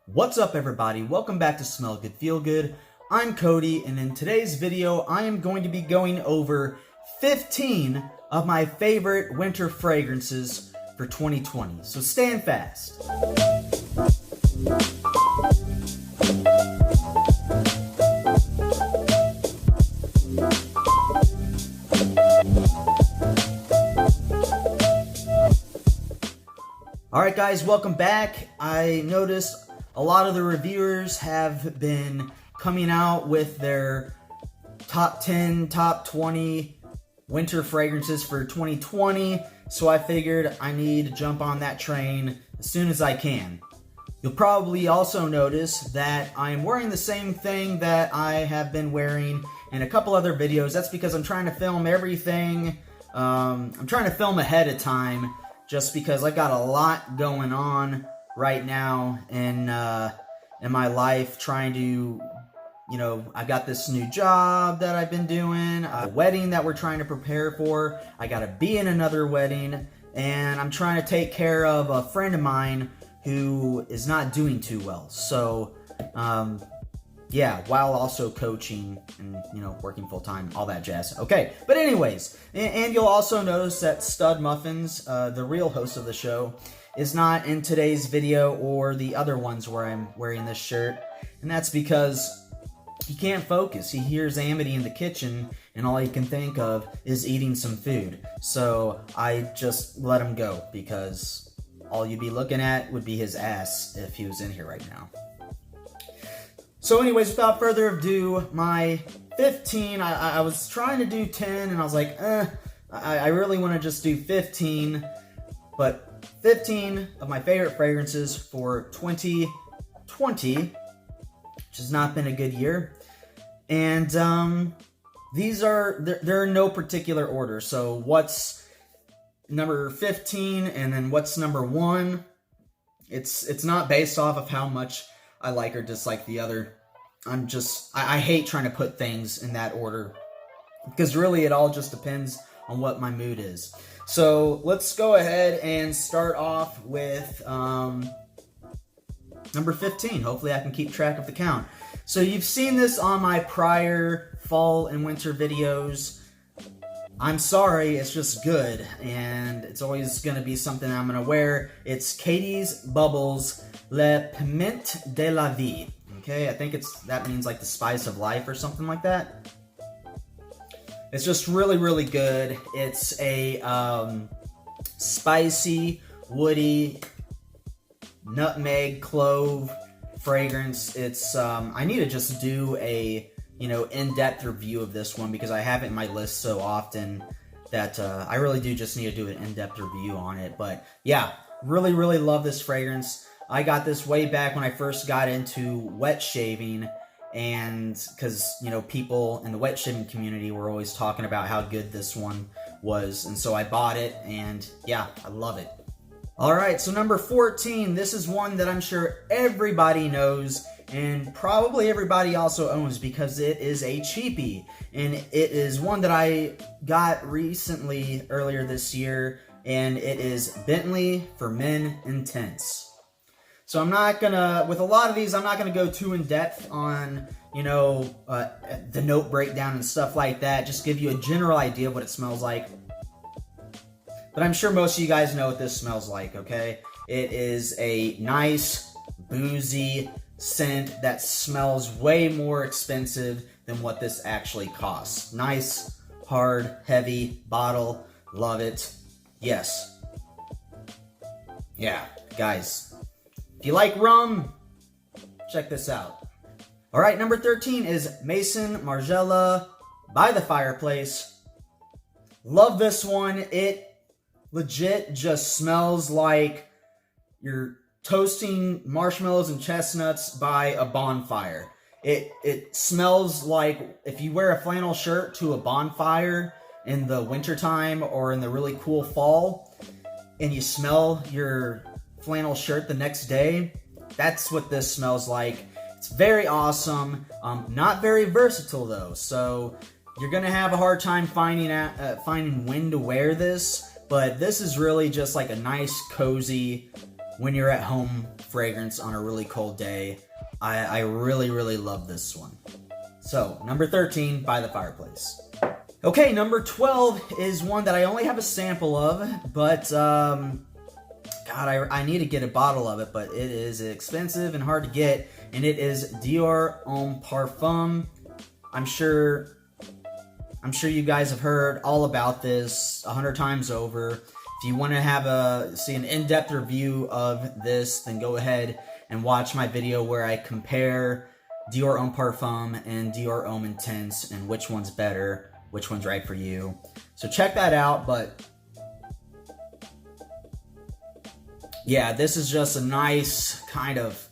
What's up, everybody? Welcome back to Smell Good Feel Good. I'm Cody, and in today's video I am going to be going over 15 of my favorite winter fragrances for 2020, so stand fast. Alright guys, welcome back. I noticed a lot of the reviewers have been coming out with their top 10, top 20 winter fragrances for 2020, so I figured I need to jump on that train as soon as I can. You'll probably also notice that I'm wearing the same thing that I have been wearing in a couple other videos. That's because I'm trying to film everything. I'm trying to film ahead of time just because I've got a lot going on right now in my life, trying to, I got this new job that I've been doing, a wedding that we're trying to prepare for, I gotta be in another wedding, and I'm trying to take care of a friend of mine who is not doing too well. So, yeah, while also coaching and, working full-time, all that jazz. Okay, but anyways, and you'll also notice that Stud Muffins, the real host of the show, is not in today's video or the other ones where I'm wearing this shirt, and that's because he can't focus. He hears Amity in the kitchen, and all he can think of is eating some food. So I just let him go, because all you'd be looking at would be his ass if he was in here right now. So anyways, without further ado, my 15, I was trying to do 10, and I was like, I really want to just do 15, but 15 of my favorite fragrances for 2020, which has not been a good year. And these are, they're in no particular order. So what's number 15 and then what's number 1, it's not based off of how much I like or dislike the other. I hate trying to put things in that order, because really it all just depends on what my mood is. So let's go ahead and start off with number 15. Hopefully I can keep track of the count. So you've seen this on my prior fall and winter videos. I'm sorry, it's just good, and it's always going to be something I'm going to wear. It's Katie's Bubbles Le Piment de la Vie. Okay, I think that means like the spice of life or something like that. It's just really, really good. It's a spicy, woody, nutmeg, clove fragrance. It's I need to just do a in-depth review of this one, because I have it in my list so often that I really do just need to do an in-depth review on it. But yeah, really, really love this fragrance. I got this way back when I first got into wet shaving, and because people in the wet shaving community were always talking about how good this one was, and so I bought it, and yeah, I love it. Alright, so number 14, this is one that I'm sure everybody knows, and probably everybody also owns, because it is a cheapie, and it is one that I got recently, earlier this year, and it is Bentley for Men Intense. So I'm not gonna, with a lot of these, I'm not gonna go too in depth on, the note breakdown and stuff like that. Just give you a general idea of what it smells like. But I'm sure most of you guys know what this smells like, okay? It is a nice, boozy scent that smells way more expensive than what this actually costs. Nice, hard, heavy bottle. Love it. Yes. Yeah, guys. If you like rum, check this out. Alright, number 13 is Maison Margiela by the Fireplace. Love this one. It legit just smells like you're toasting marshmallows and chestnuts by a bonfire. It smells like if you wear a flannel shirt to a bonfire in the wintertime or in the really cool fall, and you smell your flannel shirt the next day, that's what this smells like. It's very awesome. Not very versatile though, so you're gonna have a hard time finding when to wear this. But this is really just like a nice, cozy, when you're at home fragrance on a really cold day. I really, really love this one. So, number 13, By the Fireplace. Okay, number 12 is one that I only have a sample of, but, God, I need to get a bottle of it, but it is expensive and hard to get, and it is Dior Parfum. I'm sure you guys have heard all about this 100 times over. If you want to see an in-depth review of this, then go ahead and watch my video where I compare Dior Parfum and Dior Intense and which one's better, which one's right for you. So check that out, but yeah, this is just a nice kind of,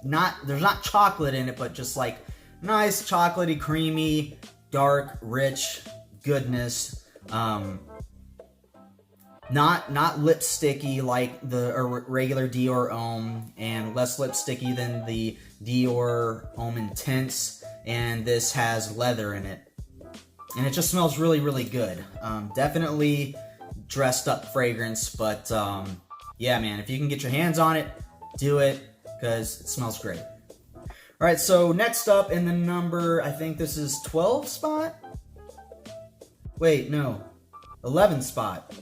there's not chocolate in it, but just like nice chocolatey, creamy, dark, rich goodness. Not lipsticky like the regular Dior Homme, and less lipsticky than the Dior Homme Intense, and this has leather in it. And it just smells really, really good. Definitely dressed up fragrance, but yeah, man, if you can get your hands on it, do it, because it smells great. Alright, so next up in the number, I think this is 12 spot? Wait, no. 11 spot.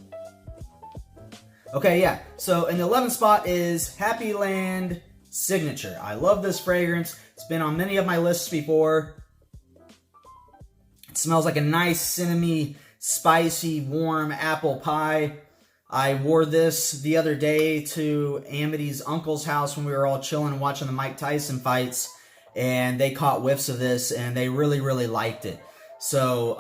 Okay, yeah. So in the 11th spot is Happy Land Signature. I love this fragrance. It's been on many of my lists before. It smells like a nice, cinnamony, spicy, warm apple pie. I wore this the other day to Amity's uncle's house when we were all chilling watching the Mike Tyson fights, and they caught whiffs of this, and they really, really liked it. So,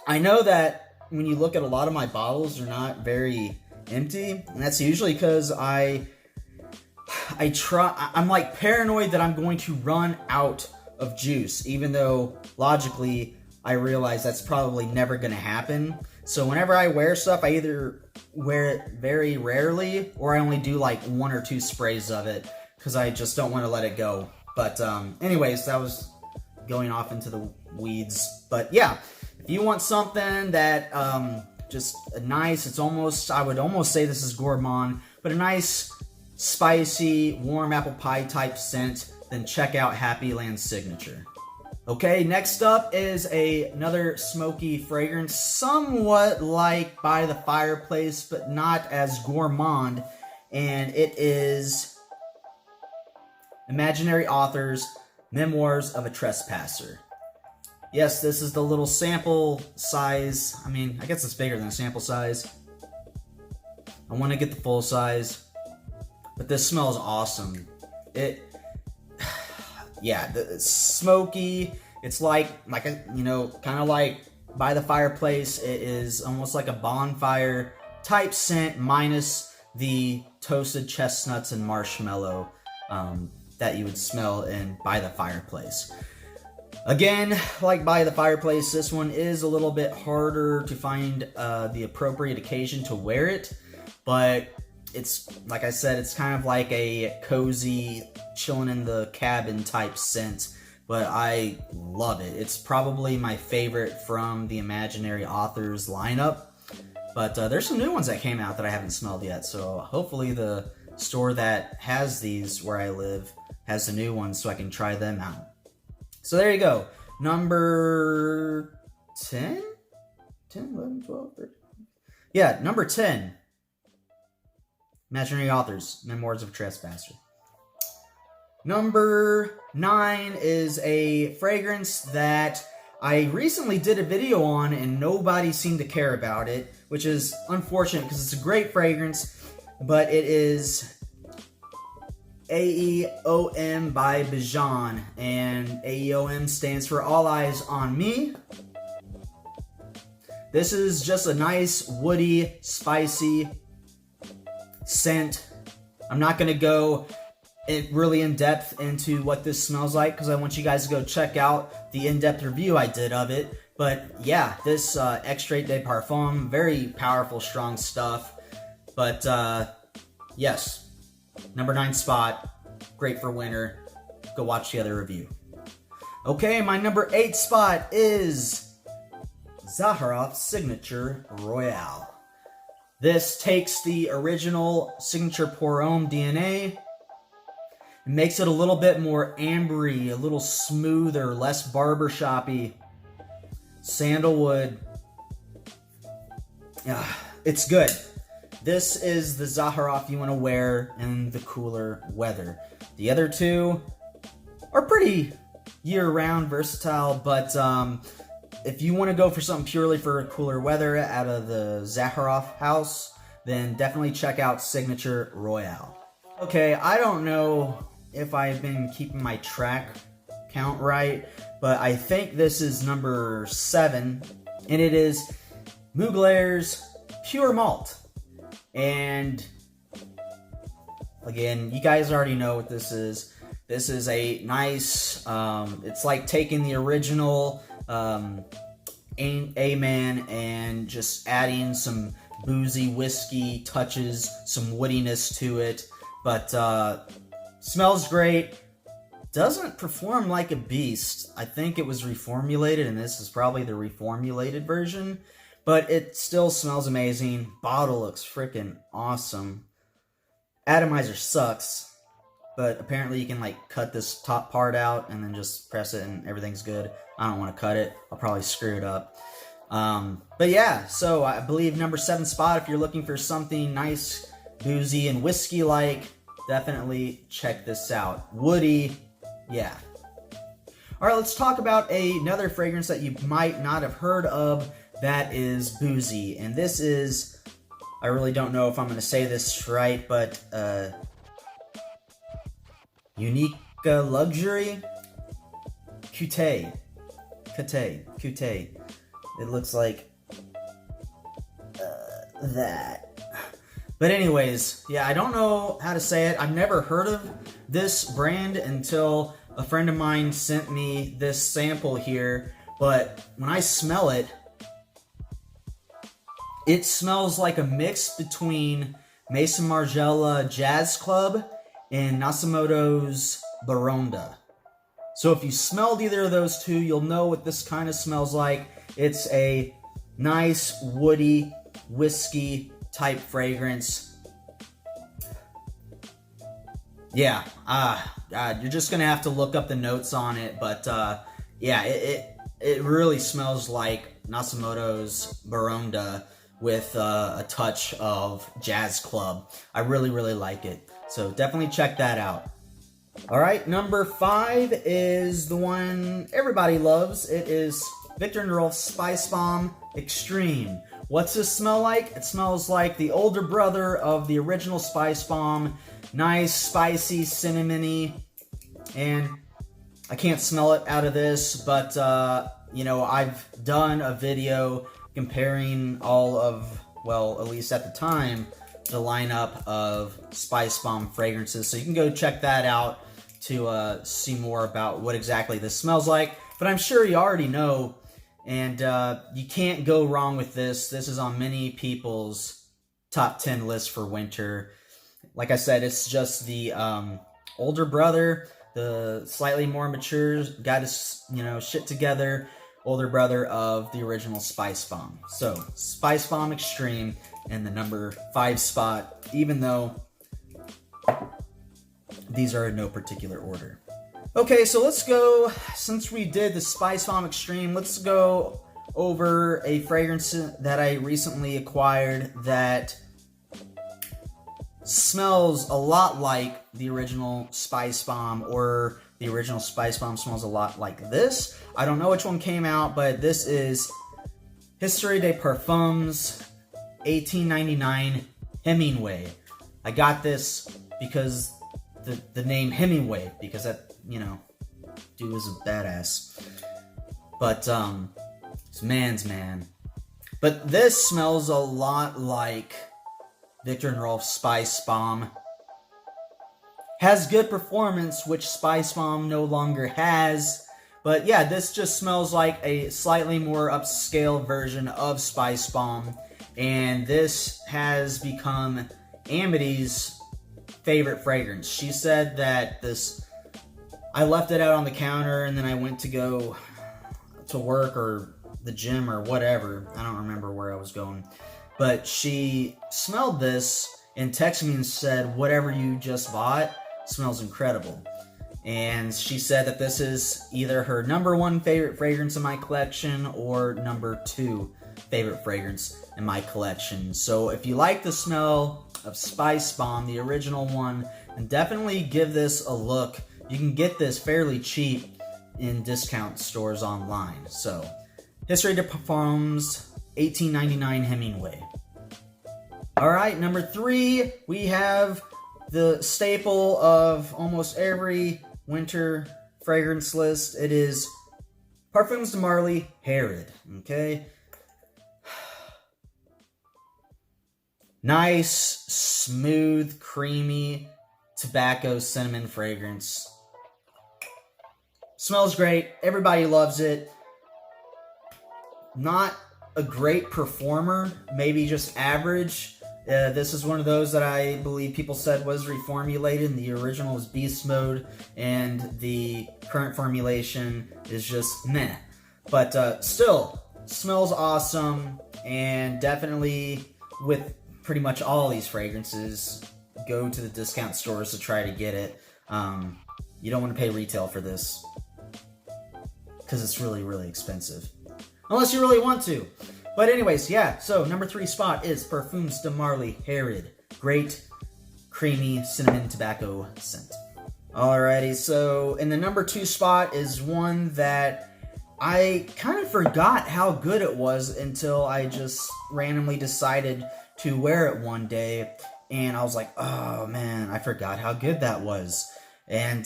I know that when you look at a lot of my bottles, they're not very empty, and that's usually because I'm like paranoid that I'm going to run out of juice, even though logically I realize that's probably never going to happen. So whenever I wear stuff, I either wear it very rarely, or I only do like 1 or 2 sprays of it, because I just don't want to let it go. But anyways, that was going off into the weeds. But yeah, if you want something that just a nice, it's almost, I would almost say this is gourmand, but a nice, spicy, warm apple pie type scent, then check out Happy Land Signature. Okay, next up is another smoky fragrance, somewhat like By the Fireplace, but not as gourmand, and it is Imaginary Authors, Memoirs of a Trespasser. Yes, this is the little sample size. I mean, I guess it's bigger than a sample size. I want to get the full size, but this smells awesome. Yeah, it's smoky. It's like a, kind of like By the Fireplace. It is almost like a bonfire type scent, minus the toasted chestnuts and marshmallow that you would smell in By the Fireplace. Again, like By the Fireplace, this one is a little bit harder to find the appropriate occasion to wear it, but it's, like I said, it's kind of like a cozy, chilling in the cabin type scent, but I love it. It's probably my favorite from the Imaginary Authors lineup, but there's some new ones that came out that I haven't smelled yet, so hopefully the store that has these where I live has the new ones so I can try them out. So there you go. Number 10? 10, 11, 12, 13. Yeah, number 10. Imaginary Authors, Memoirs of a Trespasser. Number 9 is a fragrance that I recently did a video on and nobody seemed to care about it, which is unfortunate because it's a great fragrance, but it is AEOM by Bijan, and AEOM stands for All Eyes on Me. This is just a nice, woody, spicy scent. I'm not going to go really in depth into what this smells like because I want you guys to go check out the in-depth review I did of it. But yeah, this Extrait de Parfum, very powerful, strong stuff. But yes, number 9 spot, great for winter. Go watch the other review. Okay, my number 8 spot is Zaharoff Signature Royale. This takes the original signature Pour Homme DNA and makes it a little bit more ambery, a little smoother, less barbershoppy. Sandalwood. Yeah, it's good. This is the Zaharoff you want to wear in the cooler weather. The other two are pretty year-round, versatile, but if you want to go for something purely for cooler weather out of the Zaharoff house, then definitely check out Signature Royale. Okay, I don't know if I've been keeping my track count right, but I think this is number 7, and it is Mugler's Pure Malt. And again, you guys already know what this is. This is a nice, it's like taking the original A-Man and just adding some boozy whiskey touches, some woodiness to it, but smells great. Doesn't perform like a beast. I think it was reformulated, and this is probably the reformulated version, but it still smells amazing. Bottle looks freaking awesome. Atomizer sucks, but apparently you can like cut this top part out and then just press it and everything's good. I don't want to cut it. I'll probably screw it up. But yeah, so I believe number 7 spot, if you're looking for something nice, boozy, and whiskey-like, definitely check this out. Woody, yeah. All right, let's talk about another fragrance that you might not have heard of that is boozy. And this is, I really don't know if I'm going to say this right, but Unique Luxury Cute. It looks like that. But anyways, yeah, I don't know how to say it. I've never heard of this brand until a friend of mine sent me this sample here. But when I smell it, it smells like a mix between Maison Margiela Jazz Club and Nasimoto's Baronda. So if you smelled either of those two, you'll know what this kind of smells like. It's a nice, woody, whiskey type fragrance. Yeah, God, you're just gonna have to look up the notes on it, but yeah, it really smells like Nasimoto's Baronda with a touch of Jazz Club. I really, really like it. So definitely check that out. All right, number 5 is the one everybody loves. It is Viktor & Rolf's Spice Bomb Extreme. What's this smell like? It smells like the older brother of the original Spice Bomb. Nice, spicy, cinnamony, and I can't smell it out of this, but you know, I've done a video comparing all of, well, at least at the time, the lineup of Spice Bomb fragrances, so you can go check that out to see more about what exactly this smells like. But I'm sure you already know, and you can't go wrong with this. This is on many people's top 10 list for winter. Like I said, it's just the older brother, the slightly more mature, got his, you know, shit together, older brother of the original Spice Bomb. So, Spice Bomb Extreme in the number 5 spot, even though these are in no particular order. Okay, so let's go, since we did the Spice Bomb Extreme, let's go over a fragrance that I recently acquired that smells a lot like the original Spice Bomb, or the original Spice Bomb smells a lot like this. I don't know which one came out, but this is History des Parfums 1899 Hemingway. I got this because the name Hemingway, because that, you know, dude was a badass. But it's man's man. But this smells a lot like Viktor & Rolf's Spice Bomb. Has good performance, which Spice Bomb no longer has. But yeah, this just smells like a slightly more upscale version of Spice Bomb. And this has become Amity's favorite fragrance. She said that this, I left it out on the counter and then I went to go to work or the gym or whatever. I don't remember where I was going. but she smelled this and texted me and said, whatever you just bought smells incredible. And she said that this is either her #1 favorite fragrance in my collection or #2 favorite fragrance in my collection. So if you like the smell of Spice Bomb, the original one, then definitely give this a look. You can get this fairly cheap in discount stores online. So, History de Parfums, $18.99 Hemingway. Alright, #3, we have the staple of almost every winter fragrance list. It is Parfums de Marly Herod. Okay? Nice, smooth, creamy tobacco cinnamon fragrance. Smells great. Everybody loves it. Not a great performer, maybe just average. This is one of those that I believe people said was reformulated, and the original was beast mode, and the current formulation is just meh. But still, smells awesome, and definitely with pretty much all these fragrances, go to the discount stores to try to get it. You don't want to pay retail for this, because it's really, really expensive. Unless you really want to. But anyways, yeah, so #3 spot is Parfums de Marly Herod. Great, creamy cinnamon tobacco scent. Alrighty, so in the #2 spot is one that I kind of forgot how good it was until I just randomly decided to wear it one day, and I was like, oh man, I forgot how good that was. And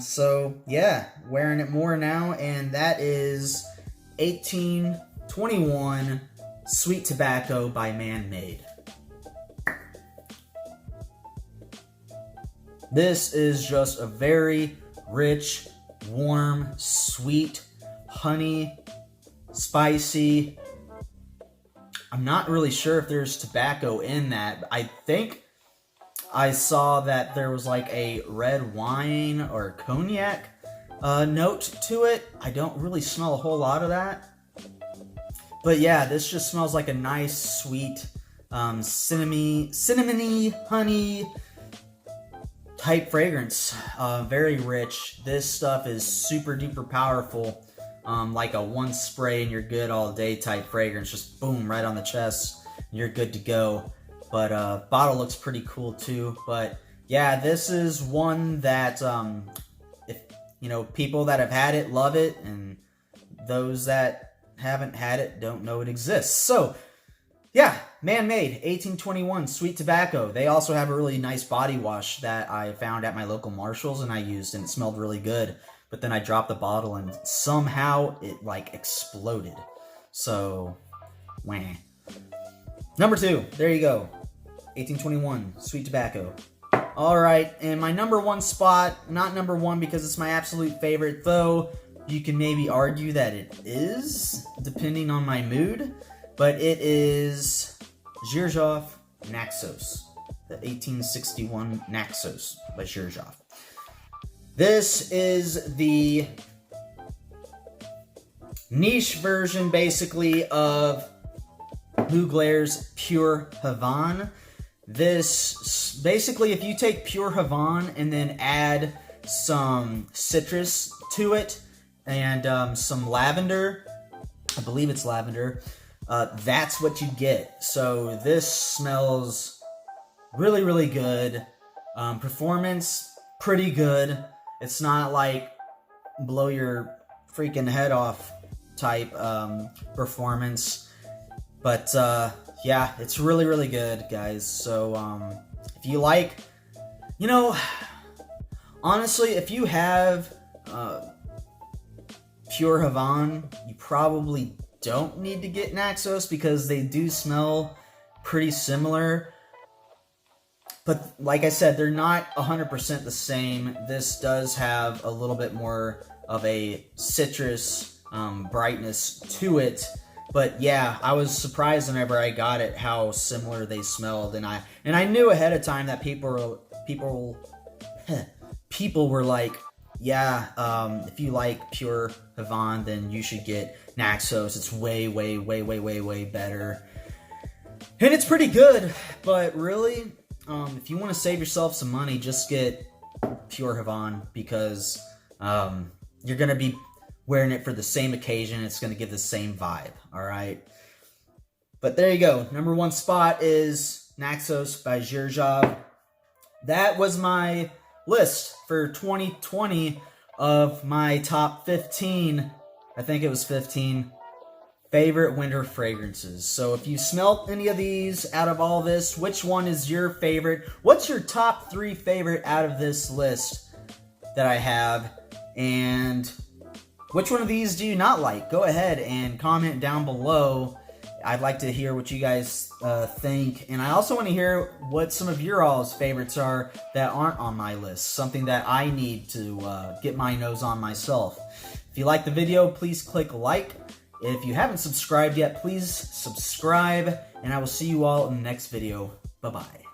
so yeah, wearing it more now, and that is 1821 Sweet Tobacco by Man Made. This is just a very rich, warm, sweet, honey, spicy. I'm not really sure if there's tobacco in that. I think I saw that there was like a red wine or cognac note to it. I don't really smell a whole lot of that. But yeah, this just smells like a nice, sweet, cinnamony, honey type fragrance. Very rich. This stuff is super duper powerful. Like a one spray and you're good all day type fragrance. Just boom, right on the chest. And you're good to go. But bottle looks pretty cool too. But yeah, this is one that if people that have had it love it, and those that haven't had it don't know it exists. So yeah, Man Made 1821 Sweet Tobacco. They also have a really nice body wash that I found at my local Marshalls and I used, and it smelled really good. But then I dropped the bottle and somehow it like exploded. So, wah. #2, there you go. 1821 Sweet Tobacco. Alright, and my #1 spot, not #1 because it's my absolute favorite, though you can maybe argue that it is, depending on my mood, but it is Xerjoff Naxos, the 1861 Naxos by Xerjoff. This is the niche version, basically, of Mugler's Pure Havane. This, basically, if you take Pure Havane and then add some citrus to it and some lavender, I believe it's lavender, that's what you get. So this smells really, really good. Performance, pretty good. It's not like blow your freaking head off type performance. But yeah, it's really, really good, guys. So if you like, honestly, if you have Pure Havane, you probably don't need to get Naxos because they do smell pretty similar. But like I said, they're not 100% the same. This does have a little bit more of a citrus brightness to it. But yeah, I was surprised whenever I got it how similar they smelled, and I knew ahead of time that people were like, yeah, if you like Pure Havane, then you should get Naxos. It's way, way, way, way, way, way better. And it's pretty good, but really, if you want to save yourself some money, just get Pure Havana, because you're going to be wearing it for the same occasion. It's going to give the same vibe, all right? But there you go. Number 1 spot is Naxos by Xerjob. That was my list for 2020 of my top 15, I think it was 15, favorite winter fragrances. So if you smelt any of these out of all this, which one is your favorite? What's your top 3 favorite out of this list that I have? And which one of these do you not like? Go ahead and comment down below. I'd like to hear what you guys think. And I also want to hear what some of your all's favorites are that aren't on my list. Something that I need to get my nose on myself. If you like the video, please click like. If you haven't subscribed yet, please subscribe, and I will see you all in the next video. Bye-bye.